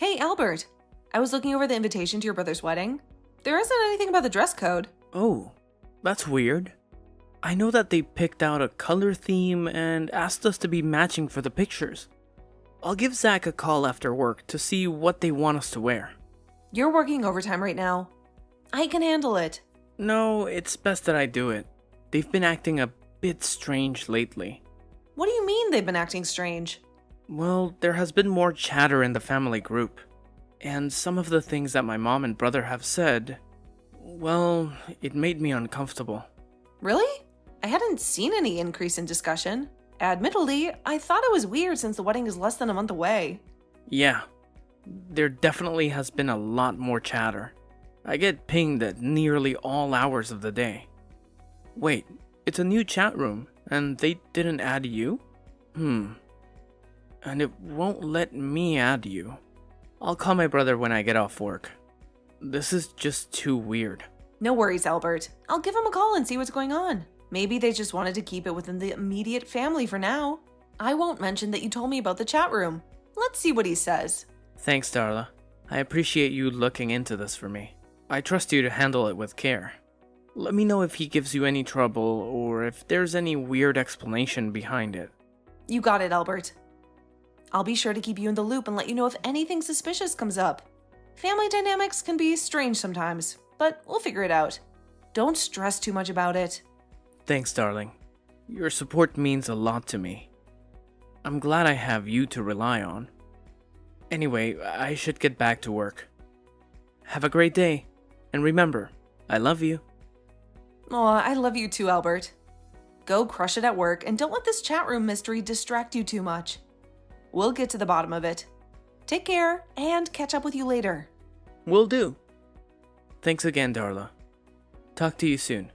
Hey, Albert. I was looking over the invitation to your brother's wedding. There isn't anything about the dress code. Oh, that's weird. I know that they picked out a color theme and asked us to be matching for the pictures. I'll give Zach a call after work to see what they want us to wear. You're working overtime right now. I can handle it. No, it's best that I do it. They've been acting a bit strange lately. What do you mean they've been acting strange? Well, there has been more chatter in the family group. And some of the things that my mom and brother have said, well, it made me uncomfortable. Really? I hadn't seen any increase in discussion. Admittedly, I thought it was weird since the wedding is less than a month away. Yeah, there definitely has been a lot more chatter. I get pinged at nearly all hours of the day. Wait, it's a new chat room, and they didn't add you? And it won't let me add you. I'll call my brother when I get off work. This is just too weird. No worries, Albert. I'll give him a call and see what's going on. Maybe they just wanted to keep it within the immediate family for now. I won't mention that you told me about the chat room. Let's see what he says. Thanks, Darla. I appreciate you looking into this for me. I trust you to handle it with care. Let me know if he gives you any trouble or if there's any weird explanation behind it. You got it, Albert. I'll be sure to keep you in the loop and let you know if anything suspicious comes up. Family dynamics can be strange sometimes, but we'll figure it out. Don't stress too much about it. Thanks, darling. Your support means a lot to me. I'm glad I have you to rely on. Anyway, I should get back to work. Have a great day, and remember, I love you. Aw, I love you too, Albert. Go crush it at work and don't let this chat room mystery distract you too much. We'll get to the bottom of it. Take care, and catch up with you later. Will do. Thanks again, Darla. Talk to you soon.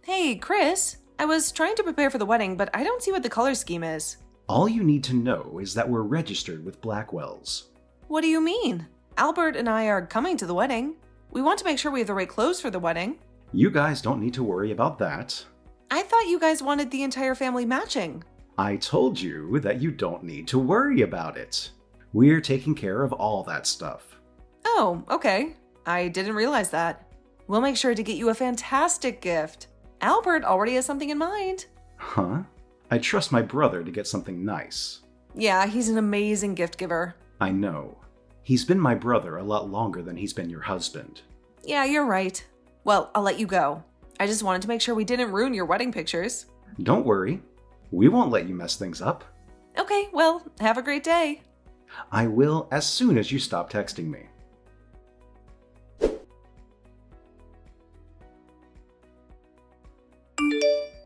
Hey, Chris. I was trying to prepare for the wedding, but I don't see what the color scheme is. All you need to know is that we're registered with Blackwell's. What do you mean? Albert and I are coming to the wedding. We want to make sure we have the right clothes for the wedding. You guys don't need to worry about that. I thought you guys wanted the entire family matching. I told you that you don't need to worry about it. We're taking care of all that stuff. Oh, okay. I didn't realize that. We'll make sure to get you a fantastic gift. Albert already has something in mind. Huh? I trust my brother to get something nice. Yeah, he's an amazing gift giver. I know. He's been my brother a lot longer than he's been your husband. Yeah, you're right. Well, I'll let you go. I just wanted to make sure we didn't ruin your wedding pictures. Don't worry. We won't let you mess things up. Okay, well, have a great day. I will as soon as you stop texting me.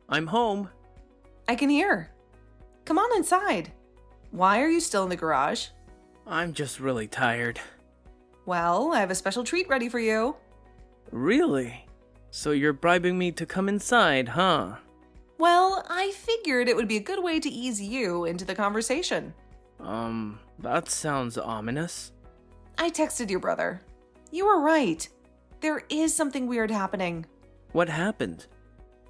I'm home. I can hear. Come on inside. Why are you still in the garage? I'm just really tired. Well, I have a special treat ready for you. Really? So you're bribing me to come inside, huh? Well, I figured it would be a good way to ease you into the conversation. That sounds ominous. I texted your brother. You were right. There is something weird happening. What happened?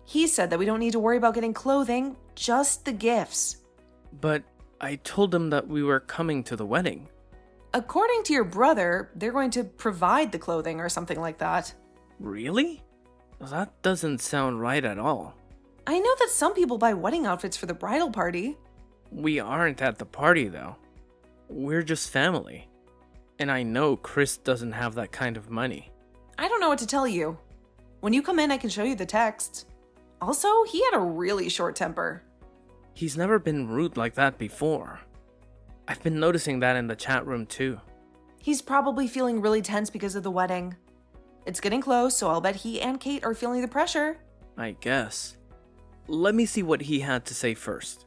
He said that we don't need to worry about getting clothing, just the gifts. But I told him that we were coming to the wedding. According to your brother, they're going to provide the clothing or something like that. Really? That doesn't sound right at all. I know that some people buy wedding outfits for the bridal party. We aren't at the party, though. We're just family. And I know Chris doesn't have that kind of money. I don't know what to tell you. When you come in, I can show you the text. Also, he had a really short temper. He's never been rude like that before. I've been noticing that in the chat room too. He's probably feeling really tense because of the wedding. It's getting close, so I'll bet he and Kate are feeling the pressure. I guess. Let me see what he had to say first.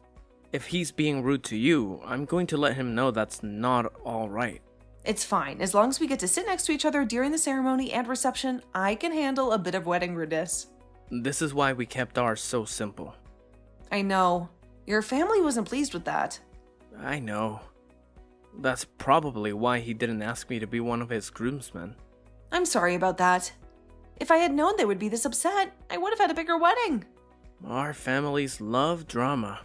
If he's being rude to you, I'm going to let him know that's not all right. It's fine. As long as we get to sit next to each other during the ceremony and reception, I can handle a bit of wedding rudeness. This is why we kept ours so simple. I know. Your family wasn't pleased with that. I know. That's probably why he didn't ask me to be one of his groomsmen. I'm sorry about that. If I had known they would be this upset, I would have had a bigger wedding. Our families love drama.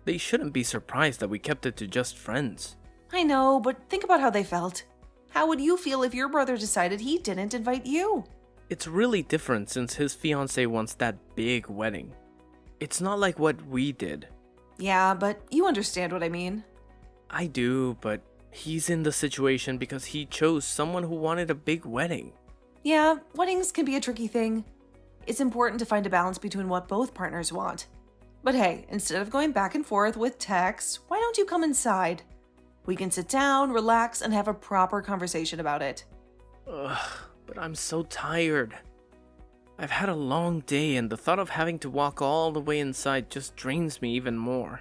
They shouldn't be surprised that we kept it to just friends. I know, but think about how they felt. How would you feel if your brother decided he didn't invite you? It's really different since his fiancée wants that big wedding. It's not like what we did. Yeah, but you understand what I mean. I do, but he's in the situation because he chose someone who wanted a big wedding. Yeah, weddings can be a tricky thing. It's important to find a balance between what both partners want. But hey, instead of going back and forth with texts, why don't you come inside? We can sit down, relax, and have a proper conversation about it. Ugh, but I'm so tired. I've had a long day and the thought of having to walk all the way inside just drains me even more.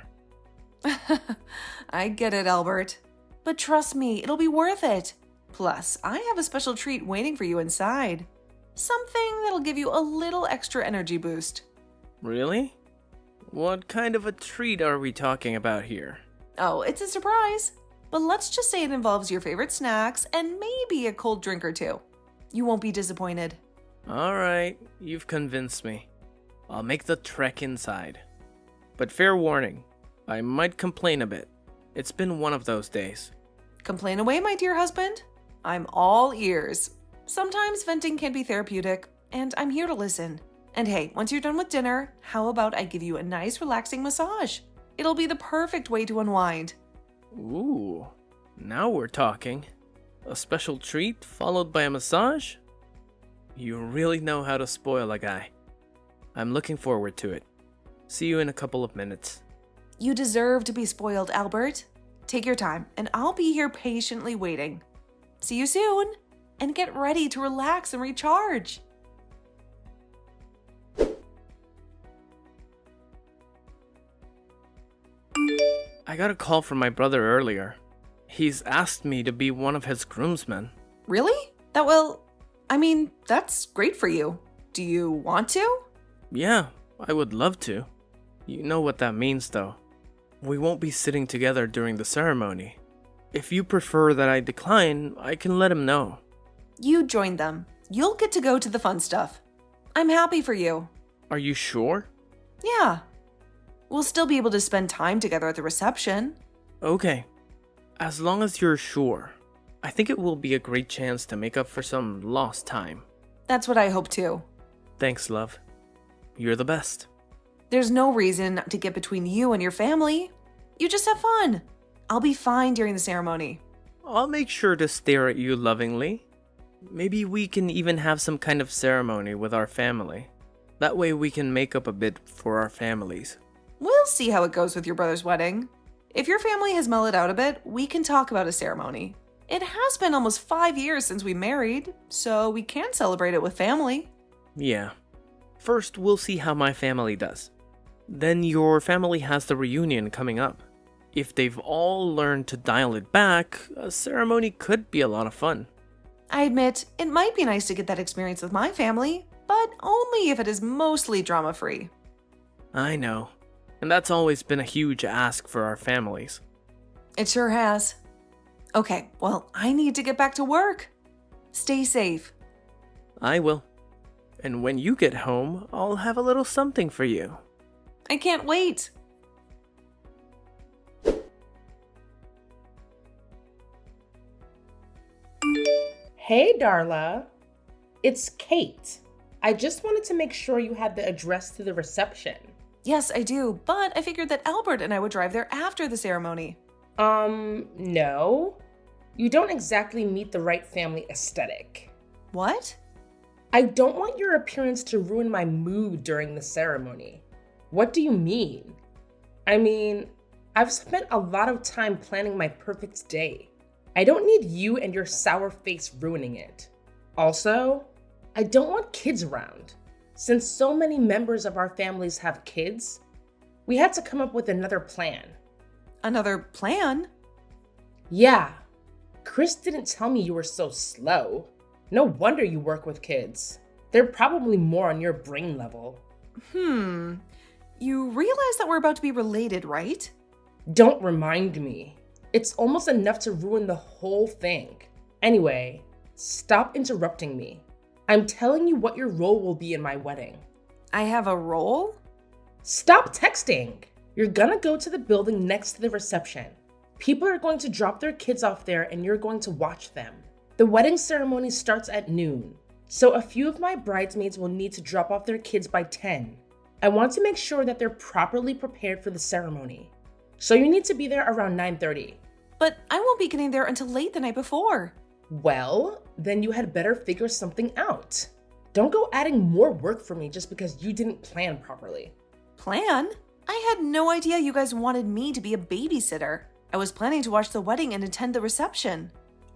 I get it, Albert. But trust me, it'll be worth it. Plus, I have a special treat waiting for you inside. Something that'll give you a little extra energy boost. Really? What kind of a treat are we talking about here? Oh, it's a surprise. But let's just say it involves your favorite snacks and maybe a cold drink or two. You won't be disappointed. Alright, you've convinced me. I'll make the trek inside. But fair warning, I might complain a bit. It's been one of those days. Complain away, my dear husband. I'm all ears. Sometimes venting can be therapeutic, and I'm here to listen. And hey, once you're done with dinner, how about I give you a nice relaxing massage? It'll be the perfect way to unwind. Ooh, now we're talking. A special treat followed by a massage? You really know how to spoil a guy. I'm looking forward to it. See you in a couple of minutes. You deserve to be spoiled, Albert. Take your time, and I'll be here patiently waiting. See you soon, and get ready to relax and recharge. I got a call from my brother earlier. He's asked me to be one of his groomsmen. Really? That's great for you. Do you want to? Yeah, I would love to. You know what that means, though. We won't be sitting together during the ceremony. If you prefer that I decline, I can let him know. You join them. You'll get to go to the fun stuff. I'm happy for you. Are you sure? Yeah. We'll still be able to spend time together at the reception. Okay. As long as you're sure. I think it will be a great chance to make up for some lost time. That's what I hope too. Thanks, love. You're the best. There's no reason to get between you and your family. You just have fun. I'll be fine during the ceremony. I'll make sure to stare at you lovingly. Maybe we can even have some kind of ceremony with our family. That way we can make up a bit for our families. We'll see how it goes with your brother's wedding. If your family has mellowed out a bit, we can talk about a ceremony. It has been almost 5 years since we married, so we can celebrate it with family. Yeah. First, we'll see how my family does. Then your family has the reunion coming up. If they've all learned to dial it back, a ceremony could be a lot of fun. I admit, it might be nice to get that experience with my family, but only if it is mostly drama-free. I know. And that's always been a huge ask for our families. It sure has. Okay, well, I need to get back to work. Stay safe. I will. And when you get home, I'll have a little something for you. I can't wait. Hey, Darla. It's Kate. I just wanted to make sure you had the address to the reception. Yes, I do, but I figured that Albert and I would drive there after the ceremony. No. You don't exactly meet the right family aesthetic. What? I don't want your appearance to ruin my mood during the ceremony. What do you mean? I've spent a lot of time planning my perfect day. I don't need you and your sour face ruining it. Also, I don't want kids around. Since so many members of our families have kids, we had to come up with another plan. Another plan? Yeah. Chris didn't tell me you were so slow. No wonder you work with kids. They're probably more on your brain level. You realize that we're about to be related, right? Don't remind me. It's almost enough to ruin the whole thing. Anyway, stop interrupting me. I'm telling you what your role will be in my wedding. I have a role? Stop texting! You're gonna go to the building next to the reception. People are going to drop their kids off there and you're going to watch them. The wedding ceremony starts at noon, so a few of my bridesmaids will need to drop off their kids by 10. I want to make sure that they're properly prepared for the ceremony. So you need to be there around 9:30. But I won't be getting there until late the night before. Well, then you had better figure something out. Don't go adding more work for me just because you didn't plan properly. Plan? I had no idea you guys wanted me to be a babysitter. I was planning to watch the wedding and attend the reception.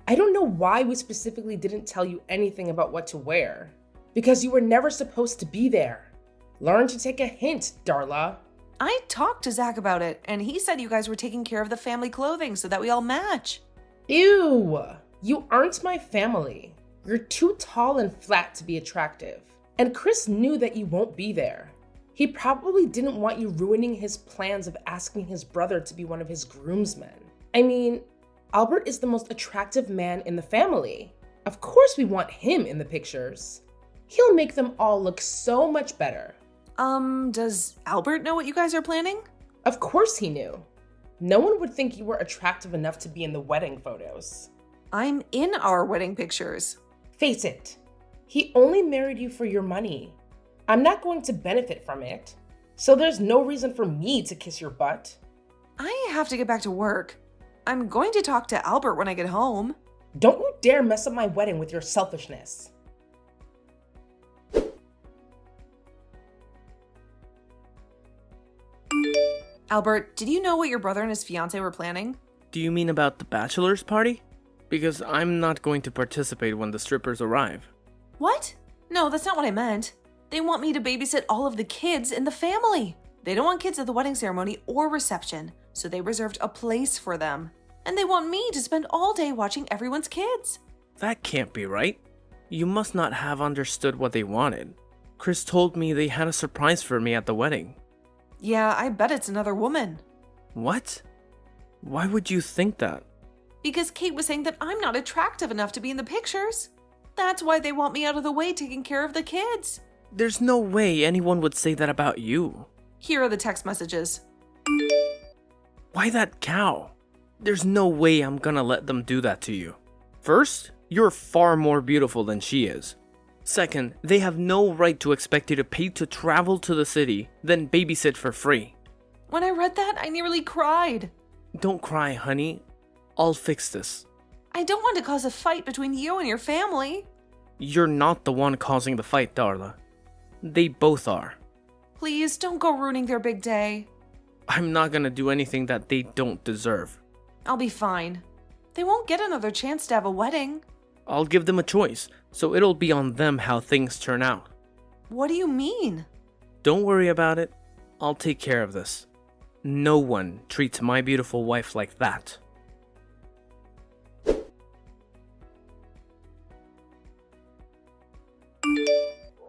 I don't know why we specifically didn't tell you anything about what to wear. Because you were never supposed to be there. Learn to take a hint, Darla. I talked to Zach about it, and he said you guys were taking care of the family clothing so that we all match. Ew! You aren't my family. You're too tall and flat to be attractive. And Chris knew that you won't be there. He probably didn't want you ruining his plans of asking his brother to be one of his groomsmen. I mean, Albert is the most attractive man in the family. Of course we want him in the pictures. He'll make them all look so much better. Does Albert know what you guys are planning? Of course he knew. No one would think you were attractive enough to be in the wedding photos. I'm in our wedding pictures. Face it, he only married you for your money. I'm not going to benefit from it, so there's no reason for me to kiss your butt. I have to get back to work. I'm going to talk to Albert when I get home. Don't you dare mess up my wedding with your selfishness. Albert, did you know what your brother and his fiancée were planning? Do you mean about the bachelor's party? Because I'm not going to participate when the strippers arrive. What? No, that's not what I meant. They want me to babysit all of the kids in the family. They don't want kids at the wedding ceremony or reception, so they reserved a place for them. And they want me to spend all day watching everyone's kids. That can't be right. You must not have understood what they wanted. Chris told me they had a surprise for me at the wedding. Yeah, I bet it's another woman. What? Why would you think that? Because Kate was saying that I'm not attractive enough to be in the pictures. That's why they want me out of the way taking care of the kids. There's no way anyone would say that about you. Here are the text messages. Why that cow? There's no way I'm gonna let them do that to you. First, you're far more beautiful than she is. Second, they have no right to expect you to pay to travel to the city, then babysit for free. When I read that, I nearly cried. Don't cry, honey. I'll fix this. I don't want to cause a fight between you and your family. You're not the one causing the fight, Darla. They both are. Please, don't go ruining their big day. I'm not gonna do anything that they don't deserve. I'll be fine. They won't get another chance to have a wedding. I'll give them a choice, so it'll be on them how things turn out. What do you mean? Don't worry about it. I'll take care of this. No one treats my beautiful wife like that.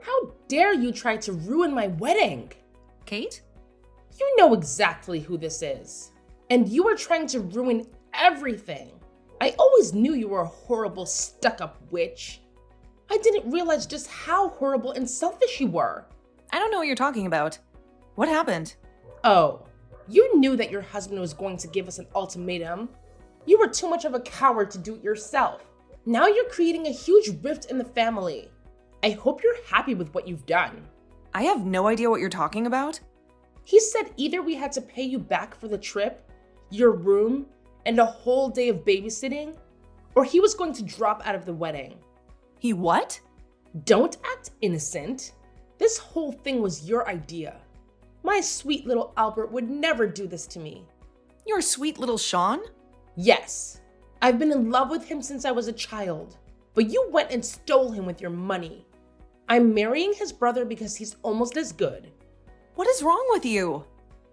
How dare you try to ruin my wedding? Kate? You know exactly who this is. And you are trying to ruin everything. I always knew you were a horrible, stuck-up witch. I didn't realize just how horrible and selfish you were. I don't know what you're talking about. What happened? Oh, you knew that your husband was going to give us an ultimatum. You were too much of a coward to do it yourself. Now you're creating a huge rift in the family. I hope you're happy with what you've done. I have no idea what you're talking about. He said either we had to pay you back for the trip, your room, and a whole day of babysitting, or he was going to drop out of the wedding. He what? Don't act innocent. This whole thing was your idea. My sweet little Albert would never do this to me. Your sweet little Sean? Yes, I've been in love with him since I was a child, but you went and stole him with your money. I'm marrying his brother because he's almost as good. What is wrong with you?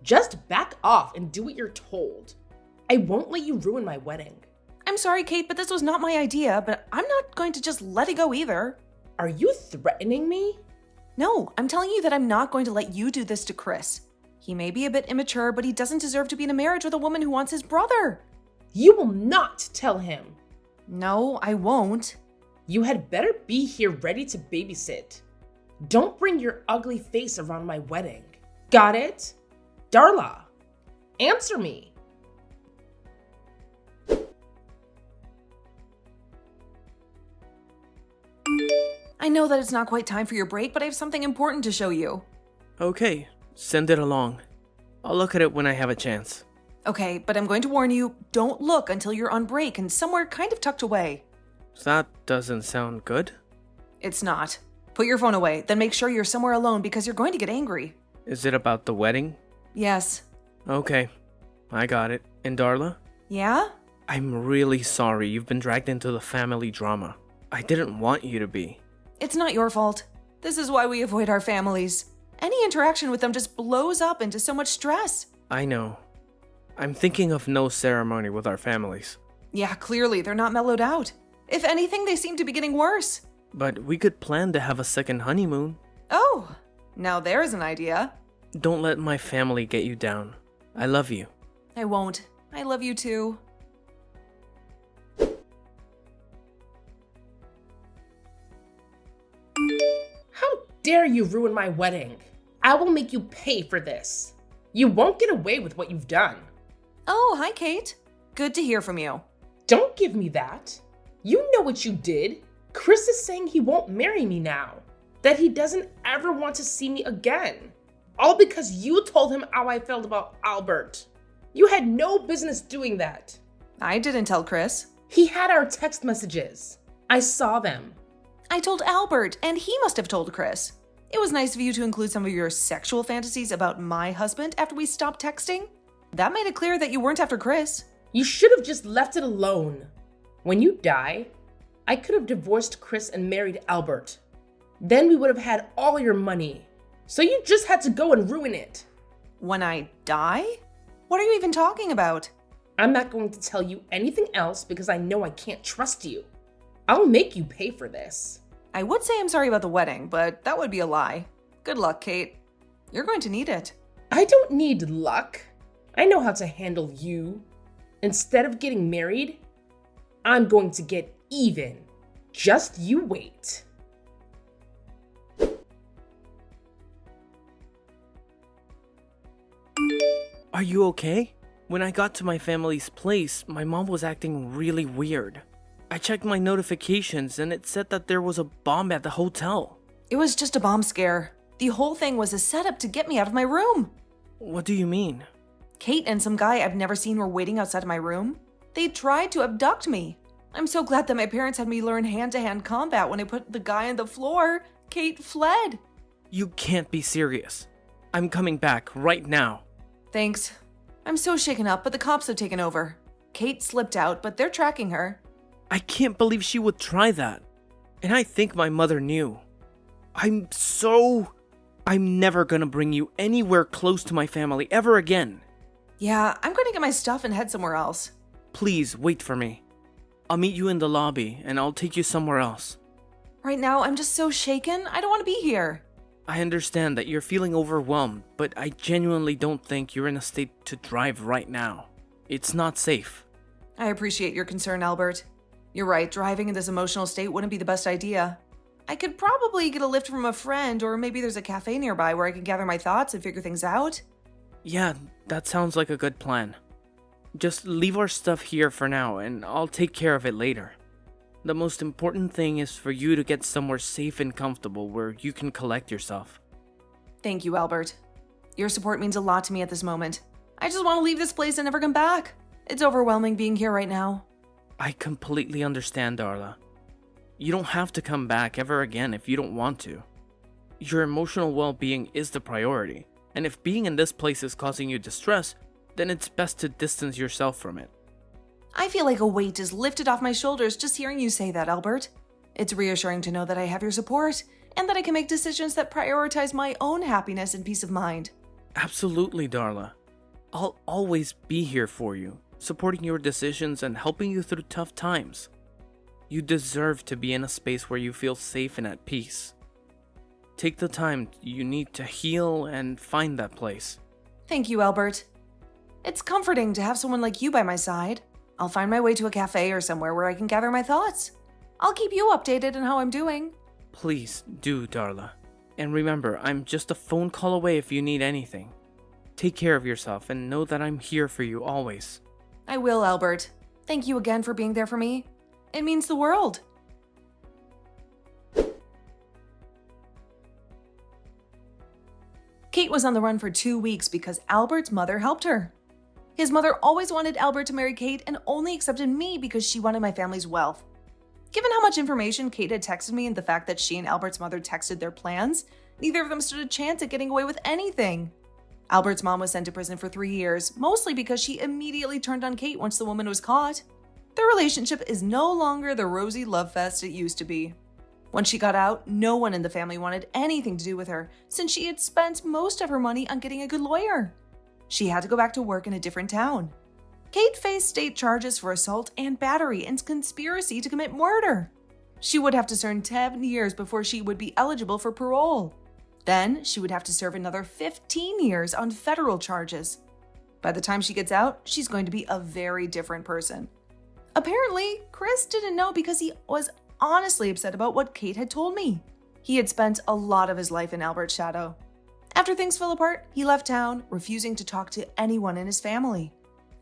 Just back off and do what you're told. I won't let you ruin my wedding. I'm sorry, Kate, but this was not my idea, but I'm not going to just let it go either. Are you threatening me? No, I'm telling you that I'm not going to let you do this to Chris. He may be a bit immature, but he doesn't deserve to be in a marriage with a woman who wants his brother. You will not tell him. No, I won't. You had better be here ready to babysit. Don't bring your ugly face around my wedding. Got it? Darla, answer me. I know that it's not quite time for your break, but I have something important to show you. Okay, send it along. I'll look at it when I have a chance. Okay, but I'm going to warn you, don't look until you're on break and somewhere kind of tucked away. That doesn't sound good. It's not. Put your phone away, then make sure you're somewhere alone because you're going to get angry. Is it about the wedding? Yes. Okay, I got it. And Darla? Yeah? I'm really sorry you've been dragged into the family drama. I didn't want you to be. It's not your fault. This is why we avoid our families. Any interaction with them just blows up into so much stress. I know. I'm thinking of no ceremony with our families. Yeah, clearly they're not mellowed out. If anything, they seem to be getting worse. But we could plan to have a second honeymoon. Oh, now there's an idea. Don't let my family get you down. I love you. I won't. I love you too. How dare you ruin my wedding? I will make you pay for this. You won't get away with what you've done. Oh, hi, Kate. Good to hear from you. Don't give me that. You know what you did. Chris is saying he won't marry me now, that he doesn't ever want to see me again. All because you told him how I felt about Albert. You had no business doing that. I didn't tell Chris. He had our text messages. I saw them. I told Albert, and he must have told Chris. It was nice of you to include some of your sexual fantasies about my husband after we stopped texting. That made it clear that you weren't after Chris. You should have just left it alone. When you die, I could have divorced Chris and married Albert. Then we would have had all your money. So you just had to go and ruin it. When I die? What are you even talking about? I'm not going to tell you anything else because I know I can't trust you. I'll make you pay for this. I would say I'm sorry about the wedding, but that would be a lie. Good luck, Kate. You're going to need it. I don't need luck. I know how to handle you. Instead of getting married, I'm going to get even. Just you wait. Are you okay? When I got to my family's place, my mom was acting really weird. I checked my notifications and it said that there was a bomb at the hotel. It was just a bomb scare. The whole thing was a setup to get me out of my room. What do you mean? Kate and some guy I've never seen were waiting outside of my room. They tried to abduct me. I'm so glad that my parents had me learn hand-to-hand combat when I put the guy on the floor. Kate fled. You can't be serious. I'm coming back right now. Thanks. I'm so shaken up, but the cops have taken over. Kate slipped out, but they're tracking her. I can't believe she would try that. And I think my mother knew. I'm never gonna bring you anywhere close to my family ever again. Yeah, I'm going to get my stuff and head somewhere else. Please wait for me. I'll meet you in the lobby and I'll take you somewhere else. Right now, I'm just so shaken. I don't want to be here. I understand that you're feeling overwhelmed, but I genuinely don't think you're in a state to drive right now. It's not safe. I appreciate your concern, Albert. You're right, driving in this emotional state wouldn't be the best idea. I could probably get a lift from a friend, or maybe there's a cafe nearby where I can gather my thoughts and figure things out. Yeah, that sounds like a good plan. Just leave our stuff here for now, and I'll take care of it later. The most important thing is for you to get somewhere safe and comfortable where you can collect yourself. Thank you, Albert. Your support means a lot to me at this moment. I just want to leave this place and never come back. It's overwhelming being here right now. I completely understand, Darla. You don't have to come back ever again if you don't want to. Your emotional well-being is the priority, and if being in this place is causing you distress, then it's best to distance yourself from it. I feel like a weight is lifted off my shoulders just hearing you say that, Albert. It's reassuring to know that I have your support, and that I can make decisions that prioritize my own happiness and peace of mind. Absolutely, Darla. I'll always be here for you, supporting your decisions and helping you through tough times. You deserve to be in a space where you feel safe and at peace. Take the time you need to heal and find that place. Thank you, Albert. It's comforting to have someone like you by my side. I'll find my way to a cafe or somewhere where I can gather my thoughts. I'll keep you updated on how I'm doing. Please do, Darla. And remember, I'm just a phone call away if you need anything. Take care of yourself and know that I'm here for you always. I will, Albert. Thank you again for being there for me. It means the world. Kate was on the run for 2 weeks because Albert's mother helped her. His mother always wanted Albert to marry Kate and only accepted me because she wanted my family's wealth. Given how much information Kate had texted me and the fact that she and Albert's mother texted their plans, neither of them stood a chance at getting away with anything. Albert's mom was sent to prison for 3 years, mostly because she immediately turned on Kate once the woman was caught. Their relationship is no longer the rosy love fest it used to be. Once she got out, no one in the family wanted anything to do with her since she had spent most of her money on getting a good lawyer. She had to go back to work in a different town. Kate faced state charges for assault and battery and conspiracy to commit murder. She would have to serve 10 years before she would be eligible for parole. Then she would have to serve another 15 years on federal charges. By the time she gets out, she's going to be a very different person. Apparently, Chris didn't know because he was honestly upset about what Kate had told me. He had spent a lot of his life in Albert's shadow. After things fell apart, he left town, refusing to talk to anyone in his family.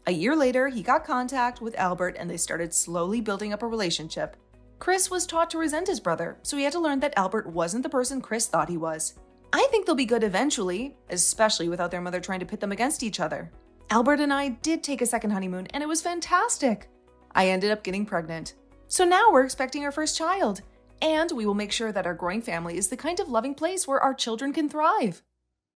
A year later, he got contact with Albert and they started slowly building up a relationship. Chris was taught to resent his brother, so he had to learn that Albert wasn't the person Chris thought he was. I think they'll be good eventually, especially without their mother trying to pit them against each other. Albert and I did take a second honeymoon and it was fantastic. I ended up getting pregnant. So now we're expecting our first child, and we will make sure that our growing family is the kind of loving place where our children can thrive.